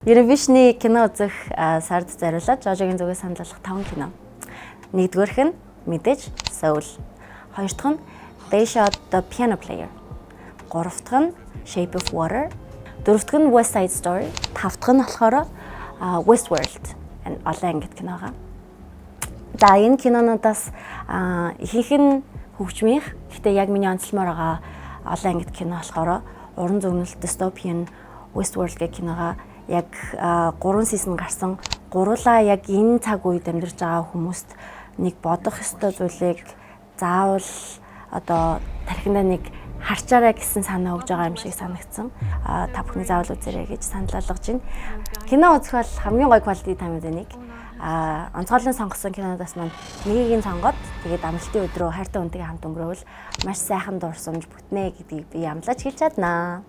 Eurovision-ы кино үзэх сард зориулаад Жожогийн зүгээс санал болгох 5 кино. Нэгдүгээрх нь мэдээж Soul. Хоёр дахь нь They Shot the Piano Player. Гурав дахь нь Shape of Water. Дөрөв дахь нь West Side Story. Тав дахь нь болохоор Westworld. Олон ангид киногаа. За энэ кинонуудаас ихэнх нь хөгжмийнх. Гэхдээ яг миний онцлмоор байгаа олон ангид кино болохоор уран зөгнөлт дystopia Westworld гэх киногаа яг 3 сизон гарсан. Гурлаа яг энэ цаг үед амьдарч байгаа хүмүүст нэг бодох ёстой зүйлийг заавал одоо тархиндаа нэг харчаарай гэсэн санаа өгж байгаа юм шиг санагдсан. Та бүхний заавал үзээрэй гэж санал болгож байна. Кино үзэх бол хамгийн гоё quality time-д нэг. Онцгойлон сонгосон кинодаас маань нэгийг сонгоод тэгээд амралтын өдрөө хайртай хүнтэйгээ хамт өнгөрөөвөл маш сайхан дурсамж бүтнэ гэдгийг би амлаж хэлж чаднаа.